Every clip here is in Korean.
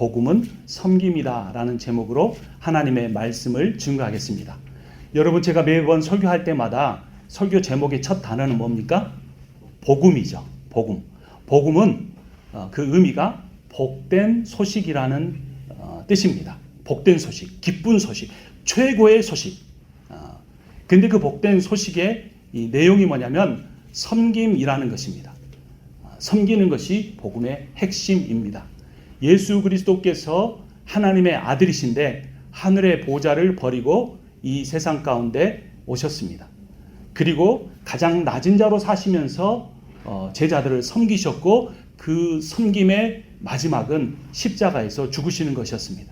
복음은 섬김이다 라는 제목으로 하나님의 말씀을 증거하겠습니다. 여러분, 제가 매번 설교할 때마다 설교 제목의 첫 단어는 뭡니까? 복음이죠. 복음. 복음은 그 의미가 복된 소식이라는 뜻입니다. 복된 소식, 기쁜 소식, 최고의 소식. 근데 그 복된 소식의 이 내용이 뭐냐면 섬김이라는 것입니다. 섬기는 것이 복음의 핵심입니다. 예수 그리스도께서 하나님의 아들이신데 하늘의 보좌를 버리고 이 세상 가운데 오셨습니다. 그리고 가장 낮은 자로 사시면서 제자들을 섬기셨고 그 섬김의 마지막은 십자가에서 죽으시는 것이었습니다.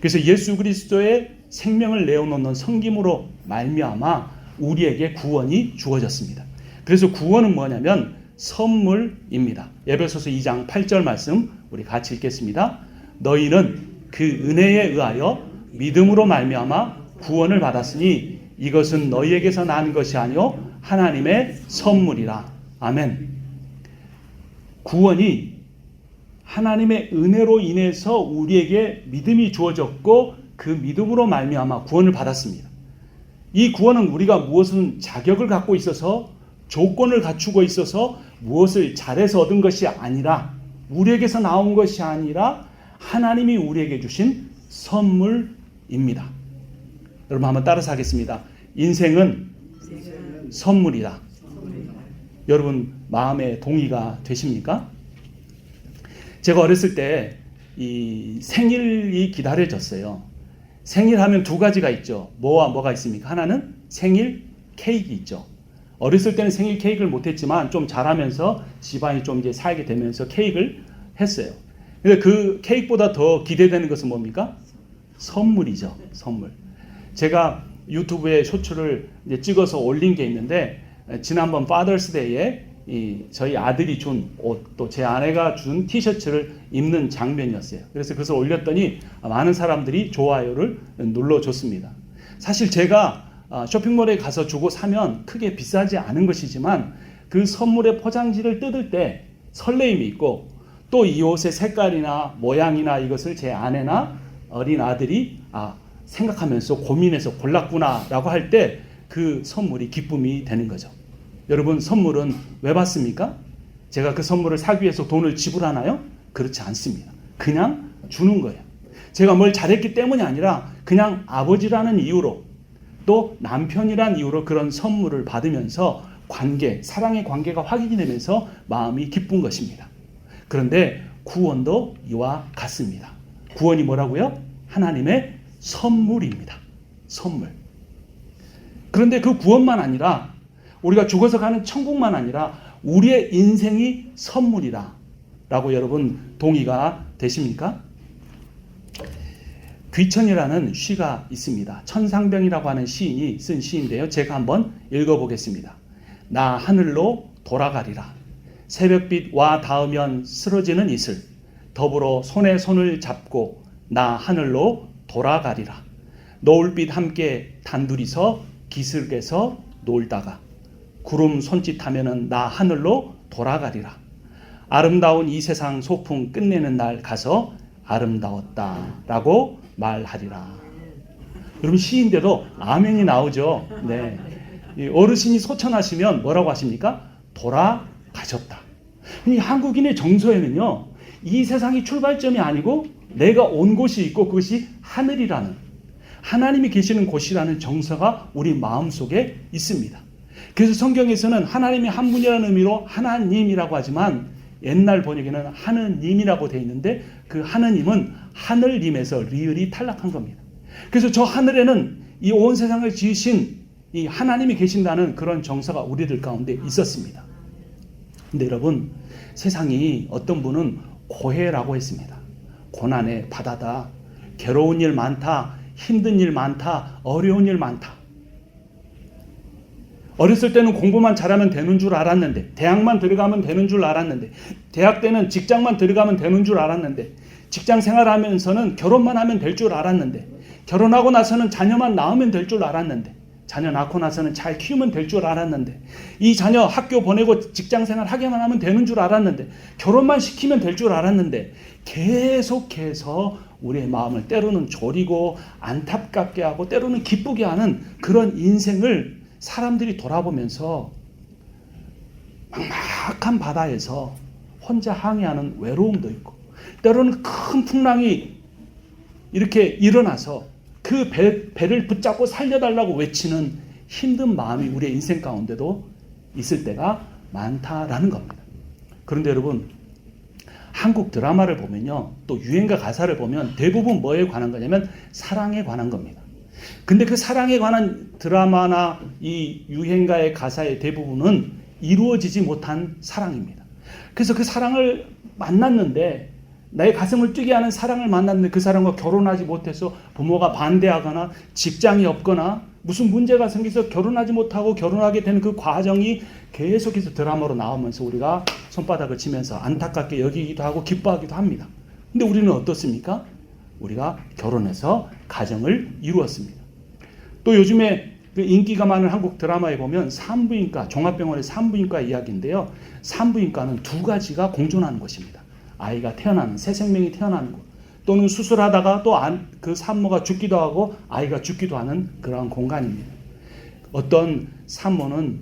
그래서 예수 그리스도의 생명을 내어놓는 섬김으로 말미암아 우리에게 구원이 주어졌습니다. 그래서 구원은 뭐냐면 선물입니다. 에베소서 2장 8절 말씀 우리 같이 읽겠습니다. 너희는 그 은혜에 의하여 믿음으로 말미암아 구원을 받았으니 이것은 너희에게서 난 것이 아니요 하나님의 선물이라. 아멘. 구원이 하나님의 은혜로 인해서 우리에게 믿음이 주어졌고 그 믿음으로 말미암아 구원을 받았습니다. 이 구원은 우리가 무엇은 자격을 갖고 있어서 조건을 갖추고 있어서 무엇을 잘해서 얻은 것이 아니라 우리에게서 나온 것이 아니라 하나님이 우리에게 주신 선물입니다. 여러분 한번 따라서 하겠습니다. 인생은 선물이다. 여러분 마음에 동의가 되십니까? 제가 어렸을 때 이 생일이 기다려졌어요. 생일하면 두 가지가 있죠. 뭐와 뭐가 있습니까? 하나는 생일 케이크 있죠. 어렸을 때는 생일 케이크를 못했지만 좀 자라면서 집안이 좀 이제 살게 되면서 케이크를 했어요. 근데 그 케이크보다 더 기대되는 것은 뭡니까? 선물이죠. 선물. 제가 유튜브에 쇼츠를 이제 찍어서 올린 게 있는데 지난번 파더스데이에 저희 아들이 준 옷, 또 제 아내가 준 티셔츠를 입는 장면이었어요. 그래서 그것을 올렸더니 많은 사람들이 좋아요를 눌러줬습니다. 사실 제가 쇼핑몰에 가서 주고 사면 크게 비싸지 않은 것이지만 그 선물의 포장지를 뜯을 때 설레임이 있고 또 이 옷의 색깔이나 모양이나 이것을 제 아내나 어린 아들이 생각하면서 고민해서 골랐구나 라고 할 때 그 선물이 기쁨이 되는 거죠. 여러분, 선물은 왜 받습니까? 제가 그 선물을 사기 위해서 돈을 지불하나요? 그렇지 않습니다. 그냥 주는 거예요. 제가 뭘 잘했기 때문이 아니라 그냥 아버지라는 이유로 또 남편이란 이유로 그런 선물을 받으면서 사랑의 관계가 확인이 되면서 마음이 기쁜 것입니다. 그런데 구원도 이와 같습니다. 구원이 뭐라고요? 하나님의 선물입니다. 선물. 그런데 그 구원만 아니라 우리가 죽어서 가는 천국만 아니라 우리의 인생이 선물이다 라고 여러분 동의가 되십니까? 귀천이라는 시가 있습니다. 천상병이라고 하는 시인이 쓴 시인데요. 제가 한번 읽어보겠습니다. 나 하늘로 돌아가리라. 새벽빛 와 닿으면 쓰러지는 이슬 더불어 손에 손을 잡고 나 하늘로 돌아가리라. 노을빛 함께 단둘이서 기슭에서 놀다가 구름 손짓하면은 나 하늘로 돌아가리라. 아름다운 이 세상 소풍 끝내는 날 가서 아름다웠다 라고 말하리라. 여러분, 시인데도 아멘이 나오죠. 네. 어르신이 소천하시면 뭐라고 하십니까? 돌아가셨다. 이 한국인의 정서에는요, 이 세상이 출발점이 아니고 내가 온 곳이 있고 그것이 하늘이라는, 하나님이 계시는 곳이라는 정서가 우리 마음속에 있습니다. 그래서 성경에서는 하나님이 한 분이라는 의미로 하나님이라고 하지만 옛날 번역에는 하느님이라고 되어 있는데 그 하느님은 하늘님에서 리을이 탈락한 겁니다. 그래서 저 하늘에는 이 온 세상을 지으신 이 하나님이 계신다는 그런 정서가 우리들 가운데 있었습니다. 근데 여러분, 세상이 어떤 분은 고해라고 했습니다. 고난의 바다다. 괴로운 일 많다. 힘든 일 많다. 어려운 일 많다. 어렸을 때는 공부만 잘하면 되는 줄 알았는데, 대학만 들어가면 되는 줄 알았는데, 대학 때는 직장만 들어가면 되는 줄 알았는데, 직장 생활하면서는 결혼만 하면 될 줄 알았는데, 결혼하고 나서는 자녀만 낳으면 될 줄 알았는데, 자녀 낳고 나서는 잘 키우면 될 줄 알았는데, 이 자녀 학교 보내고 직장생활 하게만 하면 되는 줄 알았는데, 결혼만 시키면 될 줄 알았는데, 계속해서 우리의 마음을 때로는 졸이고 안타깝게 하고 때로는 기쁘게 하는 그런 인생을 사람들이 돌아보면서 막막한 바다에서 혼자 항해하는 외로움도 있고, 때로는 큰 풍랑이 이렇게 일어나서 그 배를 붙잡고 살려달라고 외치는 힘든 마음이 우리의 인생 가운데도 있을 때가 많다라는 겁니다. 그런데 여러분, 한국 드라마를 보면요, 또 유행가 가사를 보면 대부분 뭐에 관한 거냐면 사랑에 관한 겁니다. 근데 그 사랑에 관한 드라마나 이 유행가의 가사의 대부분은 이루어지지 못한 사랑입니다. 그래서 그 사랑을 만났는데, 나의 가슴을 뛰게 하는 사랑을 만났는데 그 사람과 결혼하지 못해서 부모가 반대하거나 직장이 없거나 무슨 문제가 생겨서 결혼하지 못하고 결혼하게 되는 그 과정이 계속해서 드라마로 나오면서 우리가 손바닥을 치면서 안타깝게 여기기도 하고 기뻐하기도 합니다. 근데 우리는 어떻습니까? 우리가 결혼해서 가정을 이루었습니다. 또 요즘에 그 인기가 많은 한국 드라마에 보면 산부인과, 종합병원의 산부인과 이야기인데요. 산부인과는 두 가지가 공존하는 것입니다. 아이가 태어나는, 새 생명이 태어나는 것, 또는 수술하다가 또 그 산모가 죽기도 하고 아이가 죽기도 하는 그러한 공간입니다. 어떤 산모는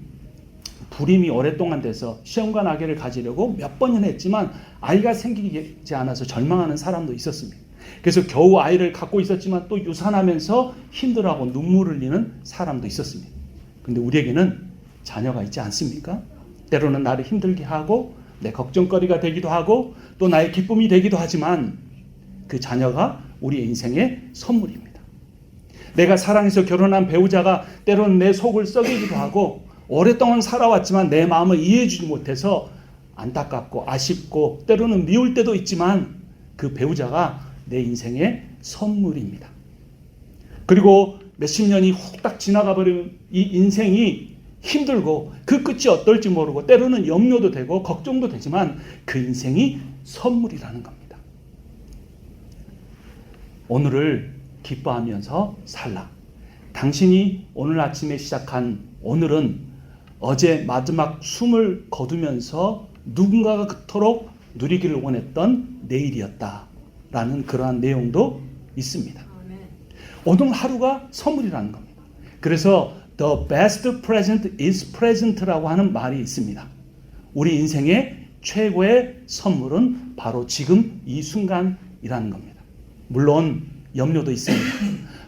불임이 오랫동안 돼서 시험관 아기를 가지려고 몇 번이나 했지만 아이가 생기지 않아서 절망하는 사람도 있었습니다. 그래서 겨우 아이를 갖고 있었지만 또 유산하면서 힘들어하고 눈물을 흘리는 사람도 있었습니다. 그런데 우리에게는 자녀가 있지 않습니까? 때로는 나를 힘들게 하고 내 걱정거리가 되기도 하고 또 나의 기쁨이 되기도 하지만 그 자녀가 우리의 인생의 선물입니다. 내가 사랑해서 결혼한 배우자가 때로는 내 속을 썩이기도 하고 오랫동안 살아왔지만 내 마음을 이해해주지 못해서 안타깝고 아쉽고 때로는 미울 때도 있지만 그 배우자가 내 인생의 선물입니다. 그리고 몇십 년이 후딱 지나가 버리는 이 인생이 힘들고 그 끝이 어떨지 모르고 때로는 염려도 되고 걱정도 되지만 그 인생이 선물이라는 겁니다. 오늘을 기뻐하면서 살라. 당신이 오늘 아침에 시작한 오늘은 어제 마지막 숨을 거두면서 누군가가 그토록 누리기를 원했던 내일이었다라는 그러한 내용도 있습니다. 오늘 하루가 선물이라는 겁니다. 그래서 The best present is present라고 하는 말이 있습니다. 우리 인생의 최고의 선물은 바로 지금 이 순간이라는 겁니다. 물론 염려도 있습니다.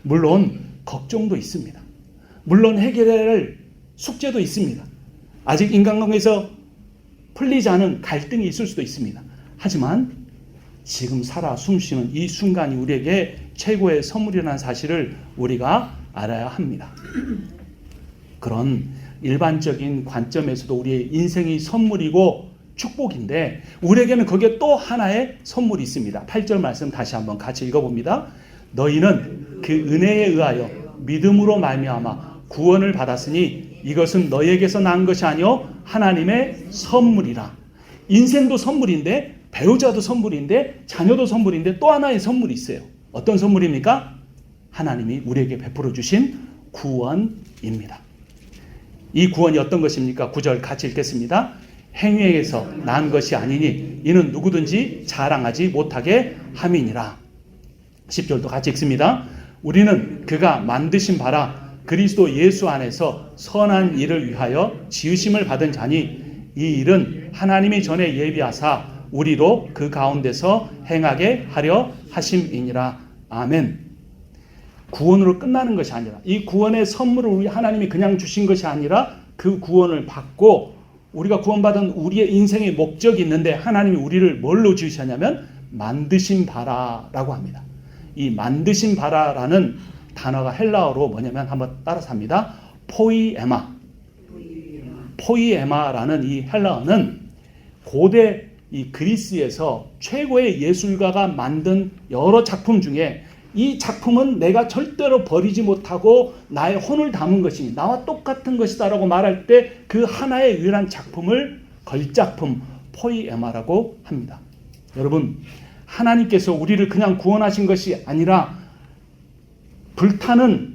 물론 걱정도 있습니다. 물론 해결해야 할 숙제도 있습니다. 아직 인간관계에서 풀리지 않은 갈등이 있을 수도 있습니다. 하지만 지금 살아 숨쉬는 이 순간이 우리에게 최고의 선물이라는 사실을 우리가 알아야 합니다. 그런 일반적인 관점에서도 우리의 인생이 선물이고 축복인데 우리에게는 거기에 또 하나의 선물이 있습니다. 8절 말씀 다시 한번 같이 읽어봅니다. 너희는 그 은혜에 의하여 믿음으로 말미암아 구원을 받았으니 이것은 너희에게서 난 것이 아니요 하나님의 선물이라. 인생도 선물인데 배우자도 선물인데 자녀도 선물인데 또 하나의 선물이 있어요. 어떤 선물입니까? 하나님이 우리에게 베풀어 주신 구원입니다. 이 구원이 어떤 것입니까? 9절 같이 읽겠습니다. 행위에서 난 것이 아니니 이는 누구든지 자랑하지 못하게 함이니라. 10절도 같이 읽습니다. 우리는 그가 만드신 바라 그리스도 예수 안에서 선한 일을 위하여 지으심을 받은 자니 이 일은 하나님이 전에 예비하사 우리로 그 가운데서 행하게 하려 하심이니라. 아멘. 구원으로 끝나는 것이 아니라 이 구원의 선물을 우리 하나님이 그냥 주신 것이 아니라 그 구원을 받고 우리가 구원받은 우리의 인생의 목적이 있는데 하나님이 우리를 뭘로 지으셨냐면 만드신 바라라고 합니다. 이 만드신 바라라는 단어가 헬라어로 뭐냐면 한번 따라서 합니다. 포이에마. 포이에마라는 이 헬라어는 고대 이 그리스에서 최고의 예술가가 만든 여러 작품 중에 이 작품은 내가 절대로 버리지 못하고 나의 혼을 담은 것이니 나와 똑같은 것이다라고 말할 때 그 하나의 유일한 작품을 걸작품 포이에마라고 합니다. 여러분, 하나님께서 우리를 그냥 구원하신 것이 아니라 불타는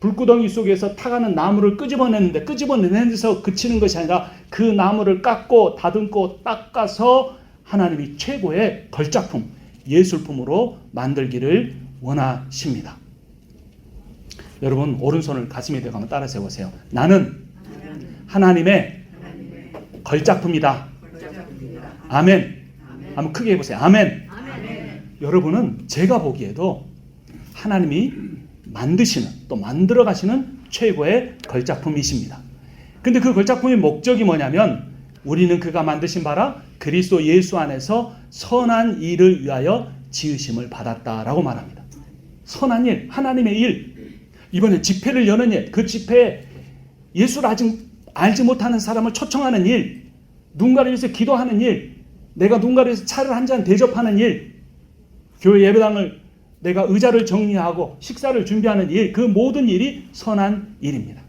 불구덩이 속에서 타가는 나무를 끄집어내서 그치는 것이 아니라 그 나무를 깎고 다듬고 닦아서 하나님이 최고의 걸작품, 예술품으로 만들기를 원하십니다. 여러분 오른손을 가슴에 대고 한번 따라 세우세요. 나는 하나님의 걸작품이다. 아멘. 한번 크게 해보세요. 아멘. 여러분은 제가 보기에도 하나님이 만드시는 또 만들어 가시는 최고의 걸작품이십니다. 근데 그 걸작품의 목적이 뭐냐면 우리는 그가 만드신 바라 그리스도 예수 안에서 선한 일을 위하여 지으심을 받았다라고 말합니다. 선한 일, 하나님의 일. 이번에 집회를 여는 일, 그 집회에 예수를 아직 알지 못하는 사람을 초청하는 일, 누군가를 위해서 기도하는 일, 내가 누군가를 위해서 차를 한 잔 대접하는 일, 교회 예배당을 내가 의자를 정리하고 식사를 준비하는 일, 그 모든 일이 선한 일입니다.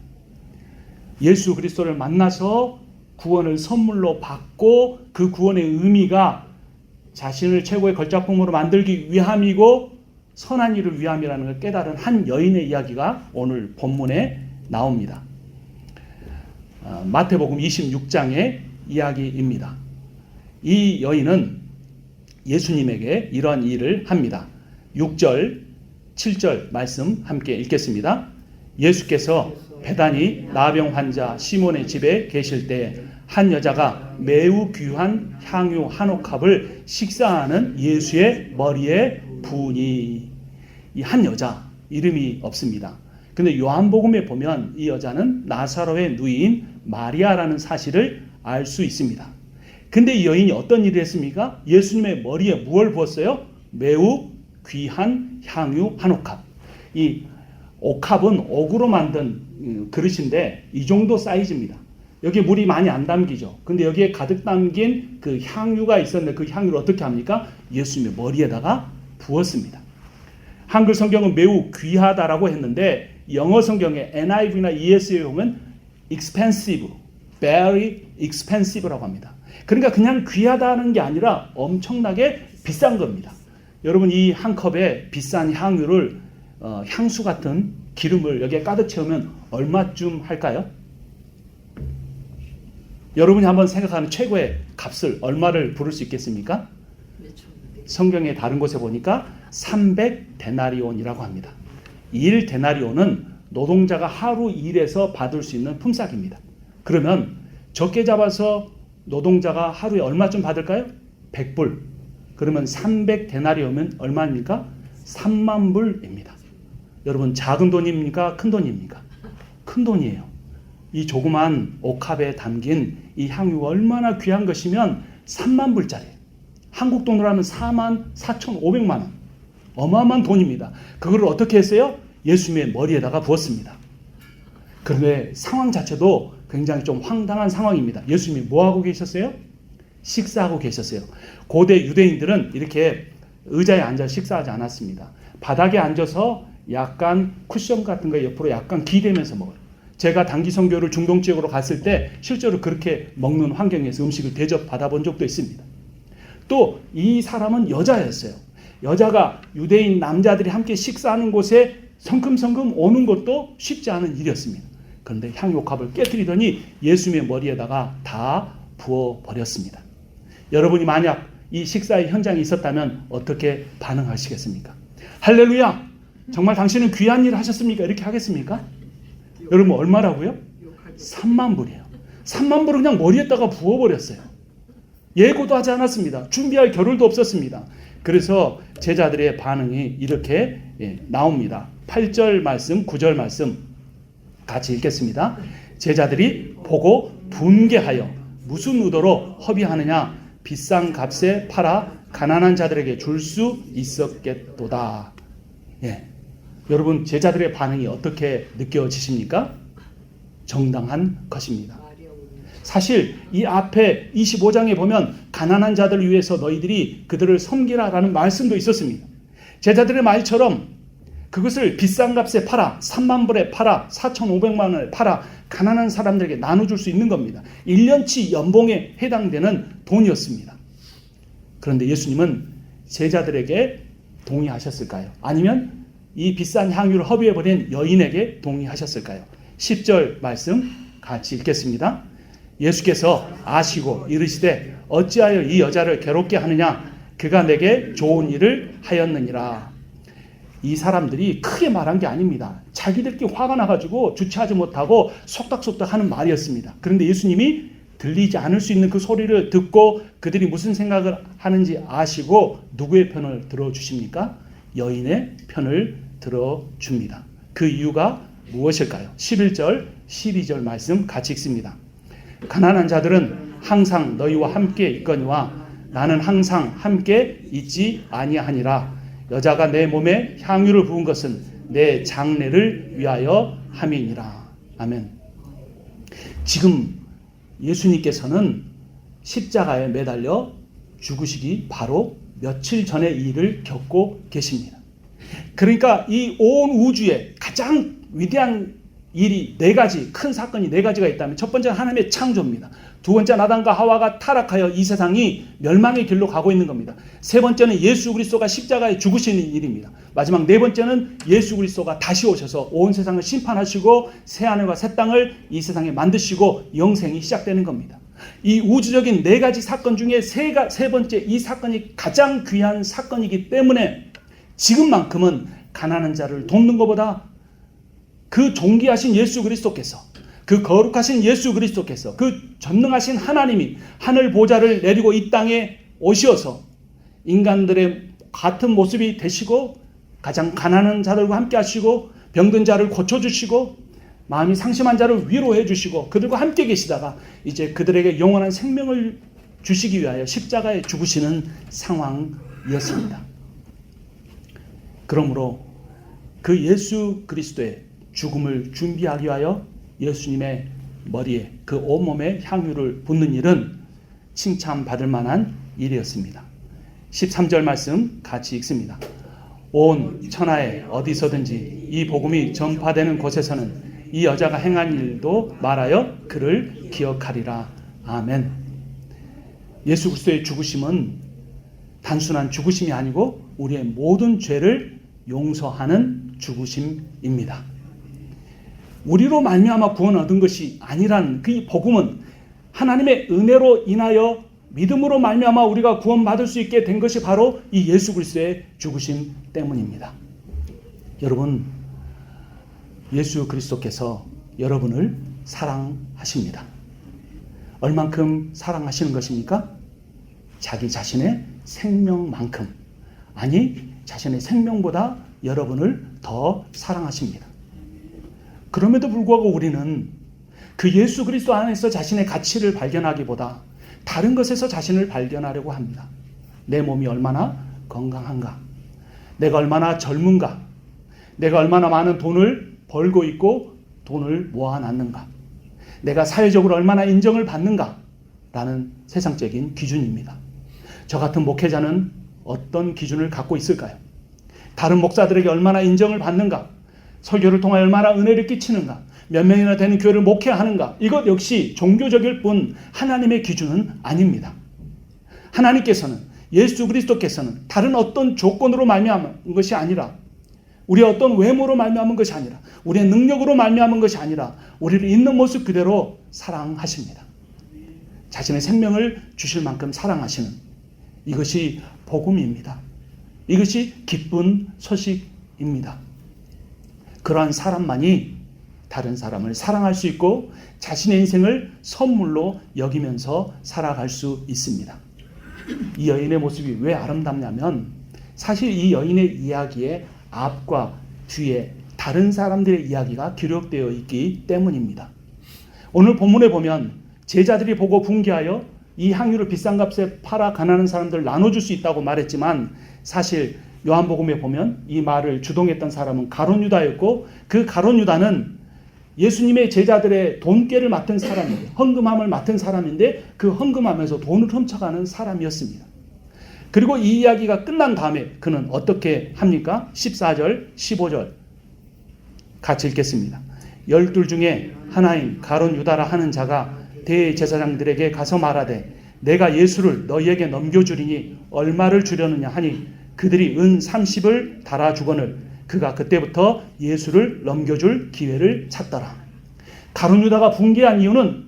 예수 그리스도를 만나서 구원을 선물로 받고 그 구원의 의미가 자신을 최고의 걸작품으로 만들기 위함이고 선한 일을 위함이라는 걸 깨달은 한 여인의 이야기가 오늘 본문에 나옵니다. 마태복음 26장의 이야기입니다. 이 여인은 예수님에게 이런 일을 합니다. 6절, 7절 말씀 함께 읽겠습니다. 예수께서 베다니 나병 환자 시몬의 집에 계실 때 한 여자가 매우 귀한 향유 한 옥합을 식사하는 예수의 머리에 부으니, 이 한 여자 이름이 없습니다. 근데 요한복음에 보면 이 여자는 나사로의 누이인 마리아라는 사실을 알 수 있습니다. 근데 이 여인이 어떤 일을 했습니까? 예수님의 머리에 무엇을 부었어요? 매우 귀한 향유 한 옥합. 이 옥합은 옥으로 만든 그릇인데 이 정도 사이즈입니다. 여기에 물이 많이 안 담기죠. 근데 여기에 가득 담긴 그 향유가 있었는데 그 향유를 어떻게 합니까? 예수님의 머리에다가 부었습니다. 한글 성경은 매우 귀하다라고 했는데 영어 성경에 NIV나 ESV에 보면 expensive, very expensive라고 합니다. 그러니까 그냥 귀하다는 게 아니라 엄청나게 비싼 겁니다. 여러분 이 한 컵에 비싼 향유를 향수 같은 기름을 여기에 가득 채우면 얼마쯤 할까요? 여러분이 한번 생각하는 최고의 값을 얼마를 부를 수 있겠습니까? 성경의 다른 곳에 보니까 300데나리온이라고 합니다. 1데나리온은 노동자가 하루 일해서 받을 수 있는 품삯입니다. 그러면 적게 잡아서 노동자가 하루에 얼마쯤 받을까요? 100불. 그러면 300데나리온이면 얼마입니까? 3만 불입니다. 여러분 작은 돈입니까? 큰 돈입니까? 큰 돈이에요. 이 조그만 옥합에 담긴 이 향유가 얼마나 귀한 것이면 3만 불짜리. 한국 돈으로 하면 4만 4,500만 원. 어마어마한 돈입니다. 그걸 어떻게 했어요? 예수님의 머리에다가 부었습니다. 그런데 상황 자체도 굉장히 좀 황당한 상황입니다. 예수님이 뭐하고 계셨어요? 식사하고 계셨어요. 고대 유대인들은 이렇게 의자에 앉아 식사하지 않았습니다. 바닥에 앉아서 약간 쿠션 같은 거 옆으로 약간 기대면서 먹어요. 제가 단기 선교를 중동 지역으로 갔을 때 실제로 그렇게 먹는 환경에서 음식을 대접받아 본 적도 있습니다. 또 이 사람은 여자였어요. 여자가 유대인 남자들이 함께 식사하는 곳에 성큼성큼 오는 것도 쉽지 않은 일이었습니다. 그런데 향유옥합을 깨뜨리더니 예수님의 머리에다가 다 부어버렸습니다. 여러분이 만약 이 식사의 현장에 있었다면 어떻게 반응하시겠습니까? 할렐루야! 정말 당신은 귀한 일을 하셨습니까? 이렇게 하겠습니까? 여러분 얼마라고요? 3만 불이에요. 3만 불을 그냥 머리에다가 부어버렸어요. 예고도 하지 않았습니다. 준비할 겨를도 없었습니다. 그래서 제자들의 반응이 이렇게 나옵니다. 8절 말씀, 9절 말씀 같이 읽겠습니다. 제자들이 보고 분개하여 무슨 의도로 허비하느냐? 비싼 값에 팔아 가난한 자들에게 줄 수 있었겠도다. 예. 여러분 제자들의 반응이 어떻게 느껴지십니까? 정당한 것입니다. 사실 이 앞에 25장에 보면 가난한 자들을 위해서 너희들이 그들을 섬기라라는 말씀도 있었습니다. 제자들의 말처럼 그것을 비싼 값에 팔아 3만 불에 팔아 4,500만 원에 팔아 가난한 사람들에게 나눠줄 수 있는 겁니다. 1년치 연봉에 해당되는 돈이었습니다. 그런데 예수님은 제자들에게 동의하셨을까요? 아니면 이 비싼 향유를 허비해버린 여인에게 동의하셨을까요? 10절 말씀 같이 읽겠습니다. 예수께서 아시고 이르시되 어찌하여 이 여자를 괴롭게 하느냐? 그가 내게 좋은 일을 하였느니라. 이 사람들이 크게 말한 게 아닙니다. 자기들끼리 화가 나가지고 주체하지 못하고 속닥속닥 하는 말이었습니다. 그런데 예수님이 들리지 않을 수 있는 그 소리를 듣고 그들이 무슨 생각을 하는지 아시고 누구의 편을 들어주십니까? 여인의 편을 들어줍니다. 그 이유가 무엇일까요? 11절, 12절 말씀 같이 읽습니다. 가난한 자들은 항상 너희와 함께 있거니와 나는 항상 함께 있지 아니하니라. 여자가 내 몸에 향유를 부은 것은 내 장례를 위하여 함이니라. 아멘. 지금 예수님께서는 십자가에 매달려 죽으시기 바로 며칠 전의 일을 겪고 계십니다. 그러니까 이 온 우주에 가장 위대한 일이 네 가지, 큰 사건이 네 가지가 있다면 첫 번째는 하나님의 창조입니다. 두 번째는 아담과 하와가 타락하여 이 세상이 멸망의 길로 가고 있는 겁니다. 세 번째는 예수 그리스도가 십자가에 죽으시는 일입니다. 마지막 네 번째는 예수 그리스도가 다시 오셔서 온 세상을 심판하시고 새 하늘과 새 땅을 이 세상에 만드시고 영생이 시작되는 겁니다. 이 우주적인 네 가지 사건 중에 세 번째 이 사건이 가장 귀한 사건이기 때문에 지금만큼은 가난한 자를 돕는 것보다 그 존귀하신 예수 그리스도께서, 그 거룩하신 예수 그리스도께서, 그 전능하신 하나님이 하늘 보좌를 내리고 이 땅에 오셔서 인간들의 같은 모습이 되시고 가장 가난한 자들과 함께 하시고 병든 자를 고쳐주시고 마음이 상심한 자를 위로해 주시고 그들과 함께 계시다가 이제 그들에게 영원한 생명을 주시기 위하여 십자가에 죽으시는 상황이었습니다. 그러므로 그 예수 그리스도의 죽음을 준비하기 위하여 예수님의 머리에 그 온몸에 향유를 붓는 일은 칭찬받을 만한 일이었습니다. 13절 말씀 같이 읽습니다. 온 천하에 어디서든지 이 복음이 전파되는 곳에서는 이 여자가 행한 일도 말하여 그를 기억하리라. 아멘. 예수 그리스도의 죽으심은 단순한 죽으심이 아니고 우리의 모든 죄를 용서하는 죽으심입니다. 우리로 말미암아 구원 얻은 것이 아니란 그 복음은 하나님의 은혜로 인하여 믿음으로 말미암아 우리가 구원받을 수 있게 된 것이 바로 이 예수 그리스도의 죽으심 때문입니다. 여러분, 예수 그리스도께서 여러분을 사랑하십니다. 얼만큼 사랑하시는 것입니까? 자기 자신의 생명만큼, 아니 자신의 생명보다 여러분을 더 사랑하십니다. 그럼에도 불구하고 우리는 그 예수 그리스도 안에서 자신의 가치를 발견하기보다 다른 것에서 자신을 발견하려고 합니다. 내 몸이 얼마나 건강한가? 내가 얼마나 젊은가? 내가 얼마나 많은 돈을 벌고 있고 돈을 모아놨는가? 내가 사회적으로 얼마나 인정을 받는가? 라는 세상적인 기준입니다. 저 같은 목회자는 어떤 기준을 갖고 있을까요? 다른 목사들에게 얼마나 인정을 받는가? 설교를 통하여 얼마나 은혜를 끼치는가? 몇 명이나 되는 교회를 목회하는가? 이것 역시 종교적일 뿐 하나님의 기준은 아닙니다. 하나님께서는, 예수 그리스도께서는 다른 어떤 조건으로 말미암은 것이 아니라, 우리의 어떤 외모로 말미암은 것이 아니라, 우리의 능력으로 말미암은 것이 아니라 우리를 있는 모습 그대로 사랑하십니다. 자신의 생명을 주실 만큼 사랑하시는 이것이 복음입니다. 이것이 기쁜 소식입니다. 그러한 사람만이 다른 사람을 사랑할 수 있고 자신의 인생을 선물로 여기면서 살아갈 수 있습니다. 이 여인의 모습이 왜 아름답냐면 사실 이 여인의 이야기의 앞과 뒤에 다른 사람들의 이야기가 기록되어 있기 때문입니다. 오늘 본문에 보면 제자들이 보고 분개하여 이 향유를 비싼 값에 팔아 가난한 사람들 나눠줄 수 있다고 말했지만 사실 요한복음에 보면 이 말을 주동했던 사람은 가룟 유다였고 그 가룟 유다는 예수님의 제자들의 돈깨를 맡은 사람인데, 헌금함을 맡은 사람인데 그 헌금함에서 돈을 훔쳐가는 사람이었습니다. 그리고 이 이야기가 끝난 다음에 그는 어떻게 합니까? 14절, 15절 같이 읽겠습니다. 12 중에 하나인 가룟 유다라 하는 자가 대제사장들에게 가서 말하되 내가 예수를 너희에게 넘겨주리니 얼마를 주려느냐 하니 그들이 은 30을 달아주거늘 그가 그때부터 예수를 넘겨줄 기회를 찾더라. 가룟 유다가 붕괴한 이유는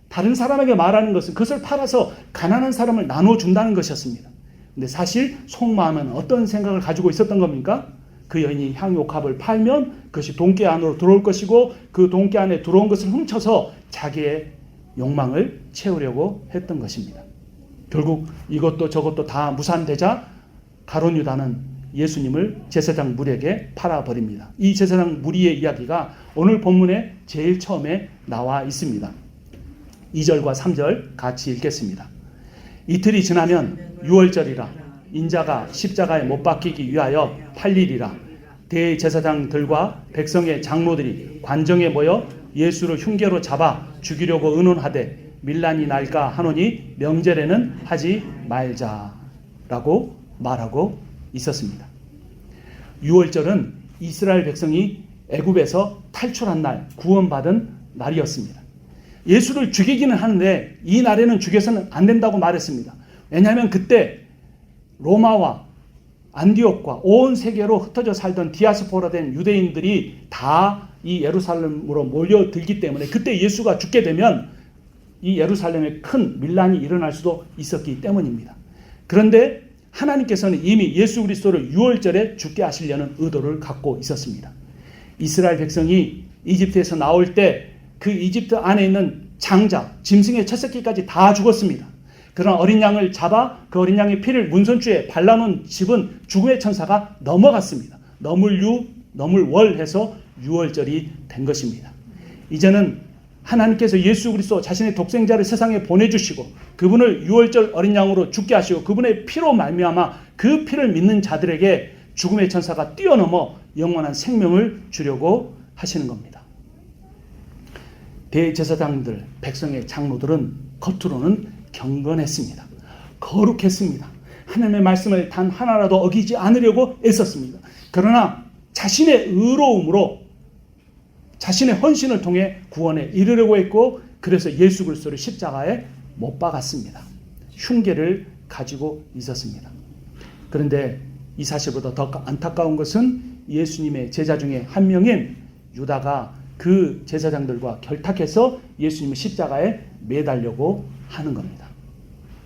다른 사람에게 말하는 것은 그것을 팔아서 가난한 사람을 나눠준다는 것이었습니다. 근데 사실 속마음은 어떤 생각을 가지고 있었던 겁니까? 그 여인이 향유옥합을 팔면 그것이 돈깨 안으로 들어올 것이고 그 돈깨 안에 들어온 것을 훔쳐서 자기의 욕망을 채우려고 했던 것입니다. 결국 이것도 저것도 다 무산되자 가룟 유다는 예수님을 제사장 무리에게 팔아버립니다. 이 제사장 무리의 이야기가 오늘 본문에 제일 처음에 나와 있습니다. 2절과 3절 같이 읽겠습니다. 이틀이 지나면 유월절이라 인자가 십자가에 못 박히기 위하여 팔리리라. 대제사장들과 백성의 장로들이 관정에 모여 예수를 흉계로 잡아 죽이려고 의논하되 밀란이 날까 하노니 명절에는 하지 말자라고 말하고 있었습니다. 유월절은 이스라엘 백성이 애굽에서 탈출한 날, 구원받은 날이었습니다. 예수를 죽이기는 하는데 이 날에는 죽여서는 안 된다고 말했습니다. 왜냐하면 그때 로마와 안디옥과 온 세계로 흩어져 살던 디아스포라 된 유대인들이 다 이 예루살렘으로 몰려들기 때문에 그때 예수가 죽게 되면 이 예루살렘에 큰 밀란이 일어날 수도 있었기 때문입니다. 그런데 하나님께서는 이미 예수 그리스도를 유월절에 죽게 하시려는 의도를 갖고 있었습니다. 이스라엘 백성이 이집트에서 나올 때 그 이집트 안에 있는 장자, 짐승의 첫 새끼까지 다 죽었습니다. 그런 어린 양을 잡아 그 어린 양의 피를 문선주에 발라놓은 집은 죽음의 천사가 넘어갔습니다. 넘을월 해서 유월절이 된 것입니다. 이제는 하나님께서 예수 그리스도 자신의 독생자를 세상에 보내주시고 그분을 유월절 어린 양으로 죽게 하시고 그분의 피로 말미암아 그 피를 믿는 자들에게 죽음의 천사가 뛰어넘어 영원한 생명을 주려고 하시는 겁니다. 대제사장들, 백성의 장로들은 겉으로는 경건했습니다. 거룩했습니다. 하나님의 말씀을 단 하나라도 어기지 않으려고 애썼습니다. 그러나 자신의 의로움으로 자신의 헌신을 통해 구원에 이르려고 했고 그래서 예수 그리스도를 십자가에 못 박았습니다. 흉계를 가지고 있었습니다. 그런데 이 사실보다 더 안타까운 것은 예수님의 제자 중에 한 명인 유다가 그 제사장들과 결탁해서 예수님을 십자가에 매달려고 하는 겁니다.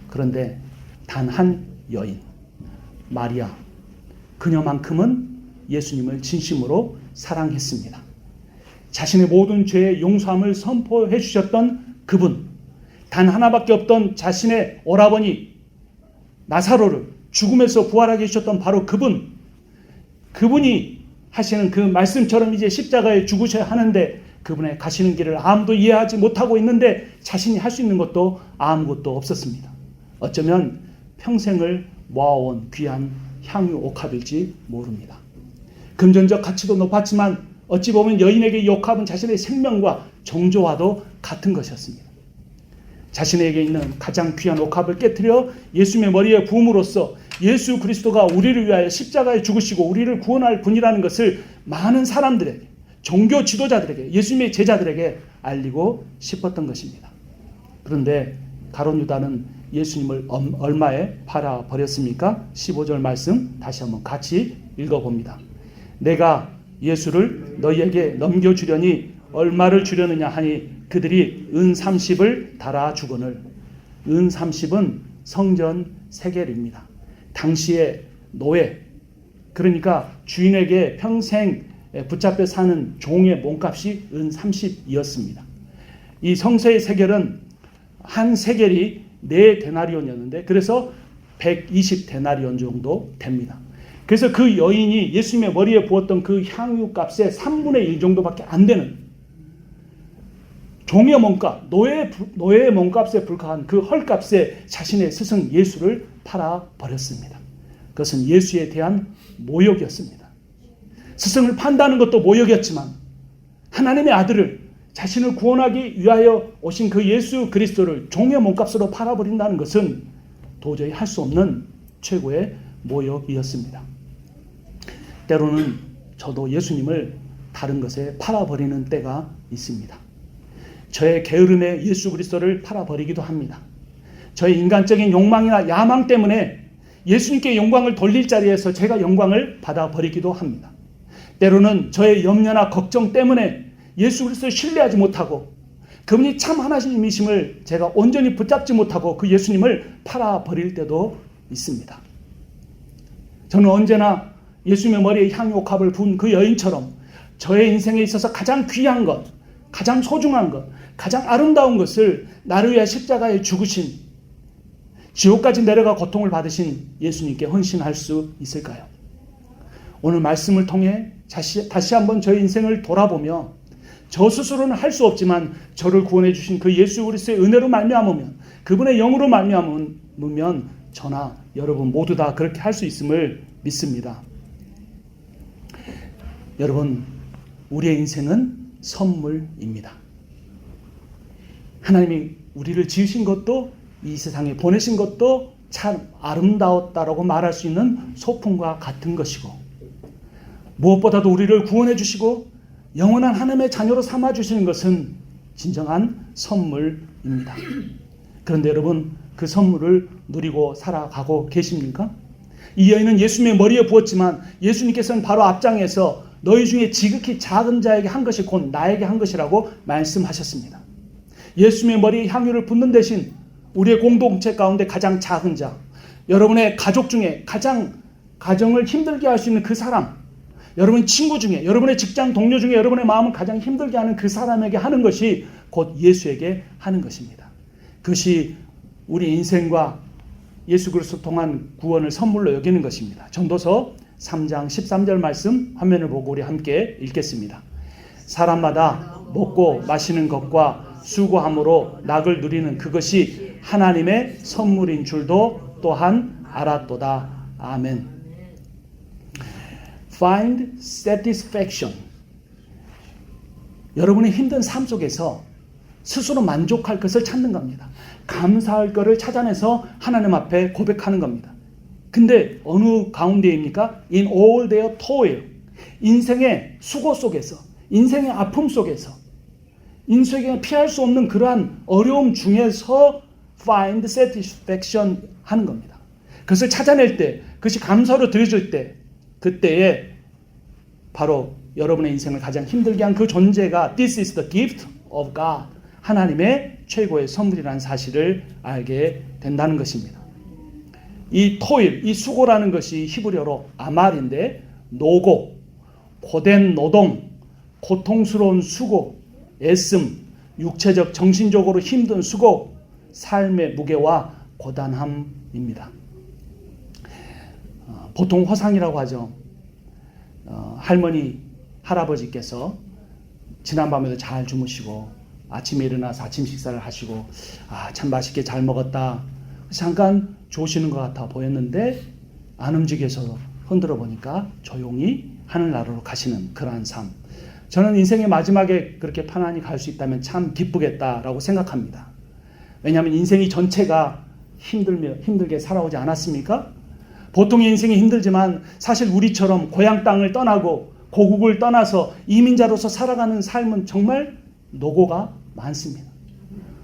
그런데 단 한 여인 마리아 그녀만큼은 예수님을 진심으로 사랑했습니다. 자신의 모든 죄의 용서함을 선포해 주셨던 그분, 단 하나밖에 없던 자신의 오라버니 나사로를 죽음에서 부활하게 해주셨던 바로 그분이 하시는 그 말씀처럼 이제 십자가에 죽으셔야 하는데 그분의 가시는 길을 아무도 이해하지 못하고 있는데 자신이 할 수 있는 것도 아무것도 없었습니다. 어쩌면 평생을 모아온 귀한 향유 옥합일지 모릅니다. 금전적 가치도 높았지만 어찌 보면 여인에게 이 옥합은 자신의 생명과 정조와도 같은 것이었습니다. 자신에게 있는 가장 귀한 옥합을 깨트려 예수님의 머리에 부음으로써 예수 그리스도가 우리를 위하여 십자가에 죽으시고 우리를 구원할 분이라는 것을 많은 사람들에게, 종교 지도자들에게, 예수님의 제자들에게 알리고 싶었던 것입니다. 그런데 가룟 유다는 예수님을 얼마에 팔아버렸습니까? 15절 말씀 다시 한번 같이 읽어봅니다. 내가 예수를 너희에게 넘겨주려니 얼마를 주려느냐 하니 그들이 은 30을 달아주거늘. 은 30은 성전 세겔입니다. 당시의 노예, 그러니까 주인에게 평생 붙잡혀 사는 종의 몸값이 은 30이었습니다. 이 성서의 세겔은 한 세겔이 4데나리온이었는데 그래서 120데나리온 정도 됩니다. 그래서 그 여인이 예수님의 머리에 부었던 그 향유 값의 3분의 1 정도밖에 안 되는 종의 몸값, 노예의 몸값에 불과한 그 헐값에 자신의 스승 예수를 팔아버렸습니다. 그것은 예수에 대한 모욕이었습니다. 스승을 판다는 것도 모욕이었지만 하나님의 아들을 자신을 구원하기 위하여 오신 그 예수 그리스도를 종의 몸값으로 팔아버린다는 것은 도저히 할 수 없는 최고의 모욕이었습니다. 때로는 저도 예수님을 다른 것에 팔아버리는 때가 있습니다. 저의 게으름에 예수 그리스도를 팔아버리기도 합니다. 저의 인간적인 욕망이나 야망 때문에 예수님께 영광을 돌릴 자리에서 제가 영광을 받아버리기도 합니다. 때로는 저의 염려나 걱정 때문에 예수 그리스도를 신뢰하지 못하고 그분이 참 하나님이심을 제가 온전히 붙잡지 못하고 그 예수님을 팔아버릴 때도 있습니다. 저는 언제나 예수님의 머리에 향유옥합을 부은 그 여인처럼 저의 인생에 있어서 가장 귀한 것, 가장 소중한 것, 가장 아름다운 것을 나를 위해 십자가에 죽으신, 지옥까지 내려가 고통을 받으신 예수님께 헌신할 수 있을까요? 오늘 말씀을 통해 다시 한번 저의 인생을 돌아보며 저 스스로는 할 수 없지만 저를 구원해 주신 그 예수 그리스도의 은혜로 말미암으면, 그분의 영으로 말미암으면 저나 여러분 모두 다 그렇게 할 수 있음을 믿습니다. 여러분, 우리의 인생은 선물입니다. 하나님이 우리를 지으신 것도, 이 세상에 보내신 것도 참 아름다웠다라고 말할 수 있는 소품과 같은 것이고, 무엇보다도 우리를 구원해 주시고 영원한 하나님의 자녀로 삼아 주시는 것은 진정한 선물입니다. 그런데 여러분, 그 선물을 누리고 살아가고 계십니까? 이 여인은 예수님의 머리에 부었지만 예수님께서는 바로 앞장에서 너희 중에 지극히 작은 자에게 한 것이 곧 나에게 한 것이라고 말씀하셨습니다. 예수님의 머리에 향유를 붓는 대신 우리의 공동체 가운데 가장 작은 자, 여러분의 가족 중에 가장 가정을 힘들게 할 수 있는 그 사람, 여러분 친구 중에, 여러분의 직장 동료 중에 여러분의 마음을 가장 힘들게 하는 그 사람에게 하는 것이 곧 예수에게 하는 것입니다. 그것이 우리 인생과 예수 그리스도 통한 구원을 선물로 여기는 것입니다. 전도서 3장 13절 말씀 화면을 보고 우리 함께 읽겠습니다. 사람마다 먹고 마시는 것과 수고함으로 낙을 누리는 그것이 하나님의 선물인 줄도 또한 알았도다. 아멘. Find satisfaction. 여러분의 힘든 삶 속에서 스스로 만족할 것을 찾는 겁니다. 감사할 것을 찾아내서 하나님 앞에 고백하는 겁니다. 근데 어느 가운데입니까? In all their toil. 인생의 수고 속에서, 인생의 아픔 속에서, 인생에 피할 수 없는 그러한 어려움 중에서 find satisfaction 하는 겁니다. 그것을 찾아낼 때, 그것이 감사로 드려질 때, 그때에 바로 여러분의 인생을 가장 힘들게 한 그 존재가 This is the gift of God. 하나님의 최고의 선물이라는 사실을 알게 된다는 것입니다. 이 토일, 이 수고라는 것이 히브리어로 아말인데 노고, 고된 노동, 고통스러운 수고, 애씀, 육체적, 정신적으로 힘든 수고, 삶의 무게와 고단함입니다. 보통 화상이라고 하죠. 할머니, 할아버지께서 지난밤에도 잘 주무시고 아침에 일어나서 아침 식사를 하시고 참 맛있게 잘 먹었다. 잠깐 좋으시는 것 같아 보였는데 안 움직여서 흔들어 보니까 조용히 하늘나라로 가시는 그러한 삶. 저는 인생의 마지막에 그렇게 편안히 갈 수 있다면 참 기쁘겠다라고 생각합니다. 왜냐하면 인생이 전체가 힘들게 살아오지 않았습니까? 보통의 인생이 힘들지만 사실 우리처럼 고향 땅을 떠나고 고국을 떠나서 이민자로서 살아가는 삶은 정말 노고가 많습니다.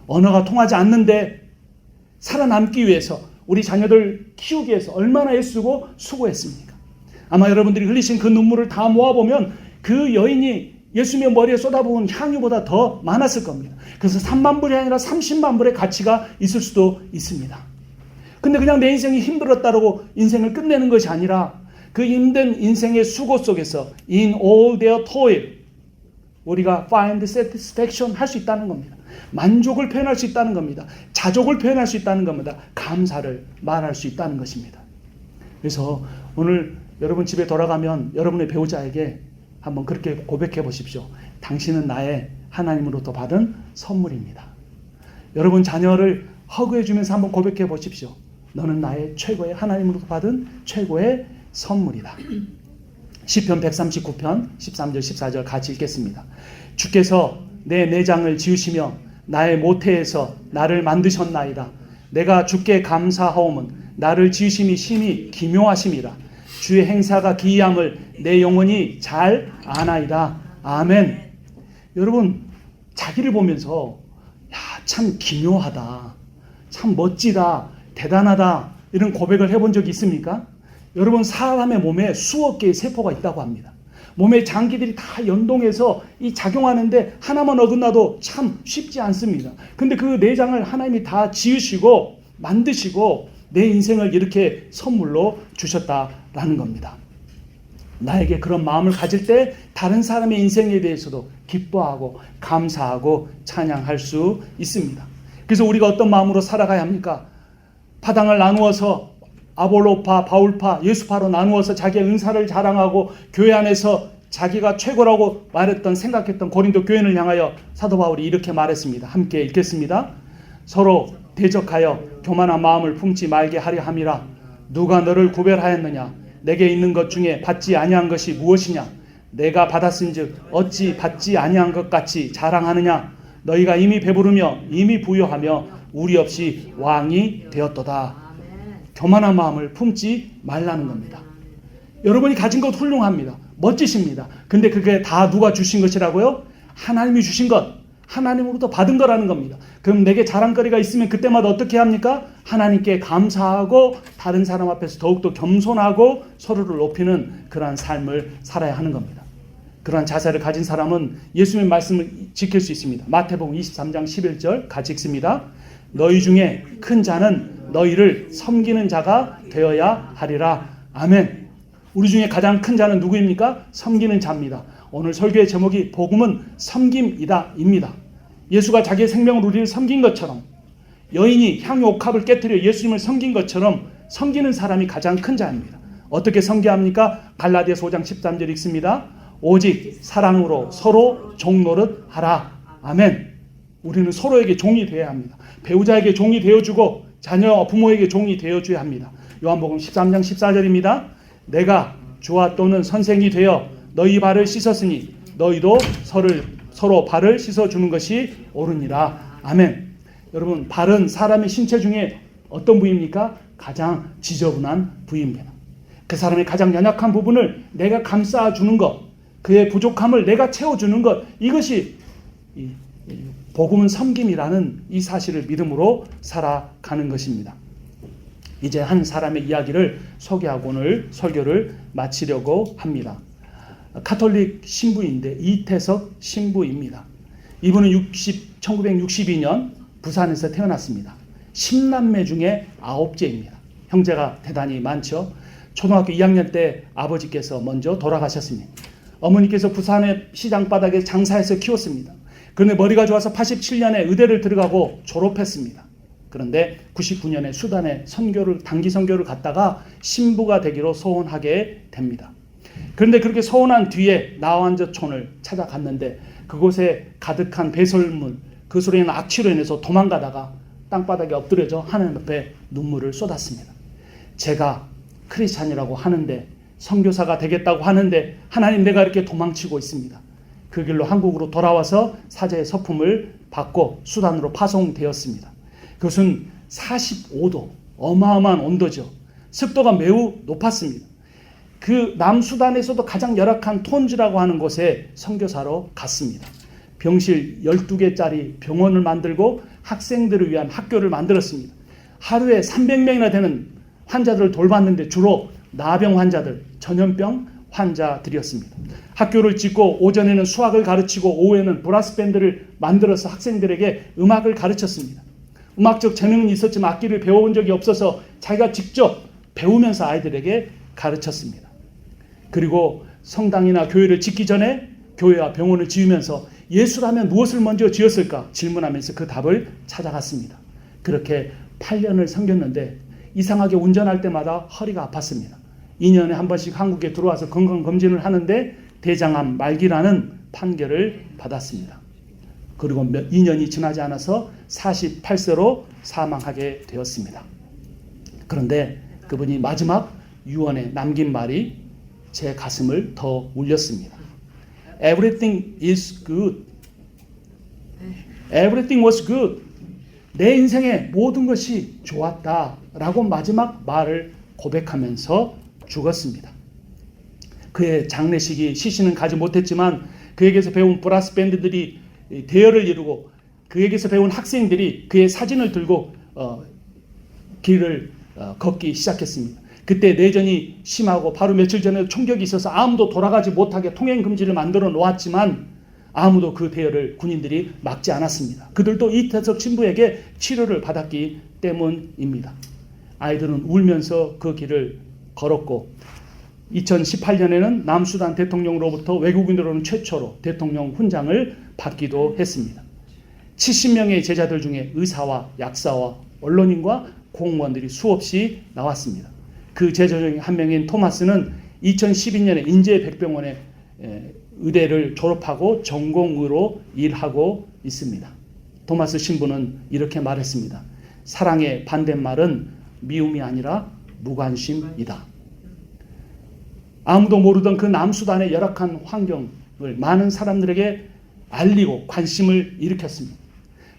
언어가 통하지 않는데 살아남기 위해서, 우리 자녀들 키우기 위해서 얼마나 애쓰고 수고했습니까? 아마 여러분들이 흘리신 그 눈물을 다 모아보면 그 여인이 예수님의 머리에 쏟아부은 향유보다 더 많았을 겁니다. 그래서 3만 불이 아니라 30만 불의 가치가 있을 수도 있습니다. 근데 그냥 내 인생이 힘들었다고 인생을 끝내는 것이 아니라 그 힘든 인생의 수고 속에서 in all their toil 우리가 find satisfaction 할 수 있다는 겁니다. 만족을 표현할 수 있다는 겁니다. 자족을 표현할 수 있다는 겁니다. 감사를 말할 수 있다는 것입니다. 그래서 오늘 여러분 집에 돌아가면 여러분의 배우자에게 한번 그렇게 고백해 보십시오. 당신은 나의 하나님으로부터 받은 선물입니다. 여러분 자녀를 허그해 주면서 한번 고백해 보십시오. 너는 나의 최고의 하나님으로부터 받은 최고의 선물이다. 시편 139편 13절 14절 같이 읽겠습니다. 주께서 내 내장을 지으시며 나의 모태에서 나를 만드셨나이다. 내가 주께 감사하오면 나를 지으심이 심히 기묘하심이라. 주의 행사가 기이함을 내 영혼이 잘 아나이다. 아멘. 여러분 자기를 보면서 참 기묘하다, 참 멋지다, 대단하다 이런 고백을 해본 적이 있습니까? 여러분 사람의 몸에 수억 개의 세포가 있다고 합니다. 몸의 장기들이 다 연동해서 이 작용하는데 하나만 어긋나도 참 쉽지 않습니다. 근데 그 내장을 하나님이 다 지으시고 만드시고 내 인생을 이렇게 선물로 주셨다라는 겁니다. 나에게 그런 마음을 가질 때 다른 사람의 인생에 대해서도 기뻐하고 감사하고 찬양할 수 있습니다. 그래서 우리가 어떤 마음으로 살아가야 합니까? 파당을 나누어서 아볼로파, 바울파, 예수파로 나누어서 자기의 은사를 자랑하고 교회 안에서 자기가 최고라고 말했던 생각했던 고린도 교회를 향하여 사도 바울이 이렇게 말했습니다. 함께 읽겠습니다. 서로 대적하여 교만한 마음을 품지 말게 하려 함이라. 누가 너를 구별하였느냐? 내게 있는 것 중에 받지 아니한 것이 무엇이냐? 내가 받았은즉 어찌 받지 아니한 것 같이 자랑하느냐? 너희가 이미 배부르며 이미 부유하며 우리 없이 왕이 되었도다. 교만한 마음을 품지 말라는 겁니다. 여러분이 가진 것 훌륭합니다. 멋지십니다. 근데 그게 다 누가 주신 것이라고요? 하나님이 주신 것, 하나님으로부터 받은 거라는 겁니다. 그럼 내게 자랑거리가 있으면 그때마다 어떻게 합니까? 하나님께 감사하고 다른 사람 앞에서 더욱더 겸손하고 서로를 높이는 그러한 삶을 살아야 하는 겁니다. 그러한 자세를 가진 사람은 예수님의 말씀을 지킬 수 있습니다. 마태복음 23장 11절 같이 읽습니다. 너희 중에 큰 자는 너희를 섬기는 자가 되어야 하리라. 아멘. 우리 중에 가장 큰 자는 누구입니까? 섬기는 자입니다. 오늘 설교의 제목이 복음은 섬김이다 입니다. 예수가 자기의 생명을 우리를 섬긴 것처럼 여인이 향유 옥합을 깨뜨려 예수님을 섬긴 것처럼 섬기는 사람이 가장 큰 자입니다. 어떻게 섬겨야 합니까? 갈라디아서 5장 13절 읽습니다. 오직 사랑으로 서로 종노릇 하라. 아멘. 우리는 서로에게 종이 되어야 합니다. 배우자에게 종이 되어주고 자녀 부모에게 종이 되어줘야 합니다. 요한복음 13장 14절입니다. 내가 주와 또는 선생이 되어 너희 발을 씻었으니 너희도 서로 발을 씻어주는 것이 옳으니라. 아멘. 여러분, 발은 사람의 신체 중에 어떤 부위입니까? 가장 지저분한 부위입니다. 그 사람의 가장 연약한 부분을 내가 감싸주는 것, 그의 부족함을 내가 채워주는 것, 이것이 복음은 섬김이라는 이 사실을 믿음으로 살아가는 것입니다. 이제 한 사람의 이야기를 소개하고 오늘 설교를 마치려고 합니다. 가톨릭 신부인데 이태석 신부입니다. 이분은 1962년 부산에서 태어났습니다. 10남매 중에 9째입니다. 형제가 대단히 많죠. 초등학교 2학년 때 아버지께서 먼저 돌아가셨습니다. 어머니께서 부산의 시장바닥에 장사해서 키웠습니다. 그런데 머리가 좋아서 87년에 의대를 들어가고 졸업했습니다. 그런데 99년에 수단에 단기 선교를 갔다가 신부가 되기로 소원하게 됩니다. 그런데 그렇게 소원한 뒤에 나완저촌을 찾아갔는데 그곳에 가득한 배설물, 그 소리는 악취로 인해서 도망가다가 땅바닥에 엎드려져 하나님 앞에 눈물을 쏟았습니다. 제가 크리스찬이라고 하는데 선교사가 되겠다고 하는데 하나님 내가 이렇게 도망치고 있습니다. 그 길로 한국으로 돌아와서 사제의 서품을 받고 수단으로 파송되었습니다. 그것은 45도, 어마어마한 온도죠. 습도가 매우 높았습니다. 그 남수단에서도 가장 열악한 톤즈라고 하는 곳에 선교사로 갔습니다. 병실 12개짜리 병원을 만들고 학생들을 위한 학교를 만들었습니다. 하루에 300명이나 되는 환자들을 돌봤는데 주로 나병 환자들, 전염병 환자들이었습니다. 학교를 짓고 오전에는 수학을 가르치고 오후에는 브라스 밴드를 만들어서 학생들에게 음악을 가르쳤습니다. 음악적 재능은 있었지만 악기를 배워본 적이 없어서 자기가 직접 배우면서 아이들에게 가르쳤습니다. 그리고 성당이나 교회를 짓기 전에 교회와 병원을 지으면서 예수라면 무엇을 먼저 지었을까 질문하면서 그 답을 찾아갔습니다. 그렇게 8년을 섬겼는데 이상하게 운전할 때마다 허리가 아팠습니다. 2년에 한 번씩 한국에 들어와서 건강검진을 하는데 대장암 말기라는 판결을 받았습니다. 그리고 2년이 지나지 않아서 48세로 사망하게 되었습니다. 그런데 그분이 마지막 유언에 남긴 말이 제 가슴을 더 울렸습니다. Everything is good. Everything was good. 내 인생의 모든 것이 좋았다라고 마지막 말을 고백하면서 죽었습니다. 그의 장례식이 시신은 가지 못했지만 그에게서 배운 브라스 밴드들이 대열을 이루고 그에게서 배운 학생들이 그의 사진을 들고 길을 걷기 시작했습니다. 그때 내전이 심하고 바로 며칠 전에 총격이 있어서 아무도 돌아가지 못하게 통행금지를 만들어 놓았지만 아무도 그 대열을 군인들이 막지 않았습니다. 그들도 이태석 신부에게 치료를 받았기 때문입니다. 아이들은 울면서 그 길을 걸었고 2018년에는 남수단 대통령으로부터 외국인으로는 최초로 대통령 훈장을 받기도 했습니다. 70명의 제자들 중에 의사와 약사와 언론인과 공무원들이 수없이 나왔습니다. 그 제자 중에 한 명인 토마스는 2012년에 인제백병원에 의대를 졸업하고 전공의로 일하고 있습니다. 토마스 신부는 이렇게 말했습니다. 사랑의 반대말은 미움이 아니라 무관심이다. 아무도 모르던 그 남수단의 열악한 환경을 많은 사람들에게 알리고 관심을 일으켰습니다.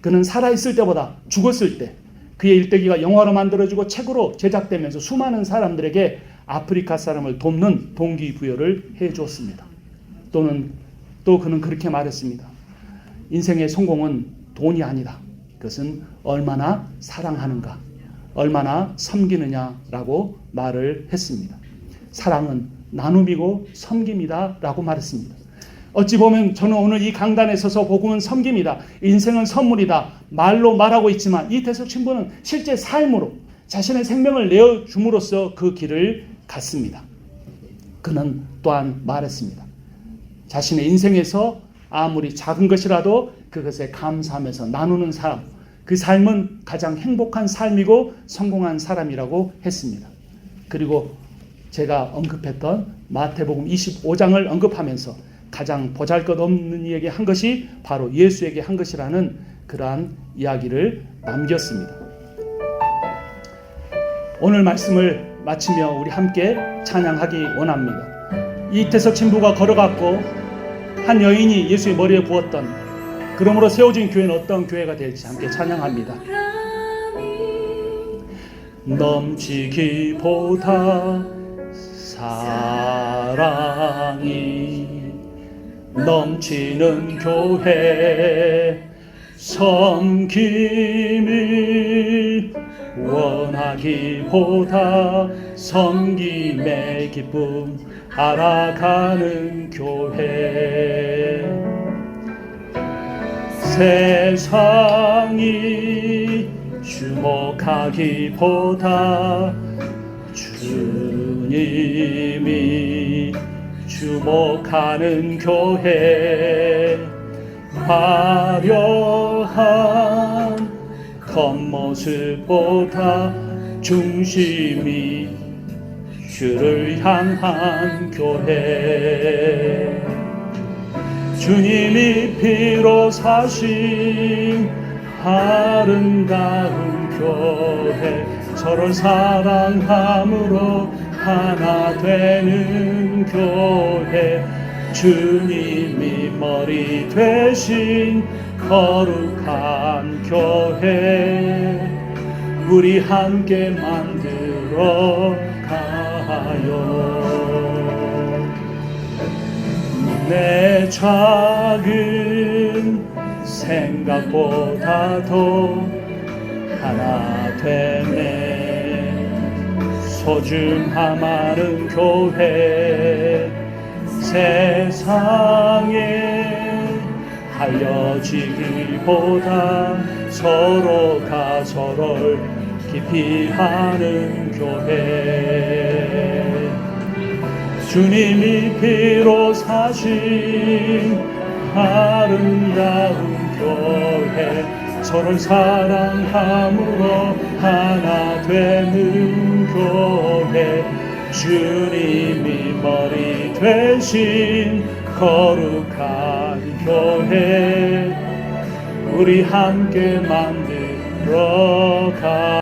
그는 살아있을 때보다 죽었을 때 그의 일대기가 영화로 만들어지고 책으로 제작되면서 수많은 사람들에게 아프리카 사람을 돕는 동기부여를 해주었습니다. 또 그는 그렇게 말했습니다. 인생의 성공은 돈이 아니다. 그것은 얼마나 사랑하는가, 얼마나 섬기느냐라고 말을 했습니다. 사랑은 나눔이고 섬김이다 라고 말했습니다. 어찌 보면 저는 오늘 이 강단에 서서 복음은 섬김이다, 인생은 선물이다 말로 말하고 있지만 이태석 신부는 실제 삶으로 자신의 생명을 내어줌으로써 그 길을 갔습니다. 그는 또한 말했습니다. 자신의 인생에서 아무리 작은 것이라도 그것에 감사하면서 나누는 삶, 그 삶은 가장 행복한 삶이고 성공한 사람이라고 했습니다. 그리고 제가 언급했던 마태복음 25장을 언급하면서 가장 보잘것없는 이에게 한 것이 바로 예수에게 한 것이라는 그러한 이야기를 남겼습니다. 오늘 말씀을 마치며 우리 함께 찬양하기 원합니다. 이태석 신부가 걸어갔고 한 여인이 예수의 머리에 부었던, 그러므로 세워진 교회는 어떤 교회가 될지 함께 찬양합니다. 넘치기보다 사랑이 넘치는 교회, 섬김을 원하기보다 섬김의 기쁨 알아가는 교회. 세상이 주목하기보다 주님이 주목하는 교회, 화려한 겉모습보다 중심이 주를 향한 교회. 주님이 피로 사신 아름다운 교회, 서로 사랑함으로 하나 되는 교회. 주님이 머리 되신 거룩한 교회, 우리 함께 만들어 가요. 내 작은 생각보다도 하나 되네 소중함 아는 교회. 세상에 알려지기보다 서로가 서로를 깊이 아는 교회. 주님이 피로 사신 아름다운 교회, 서로를 사랑함으로 하나 되는 교회. 주님이 머리 되신 거룩한 교회, 우리 함께 만들어 가.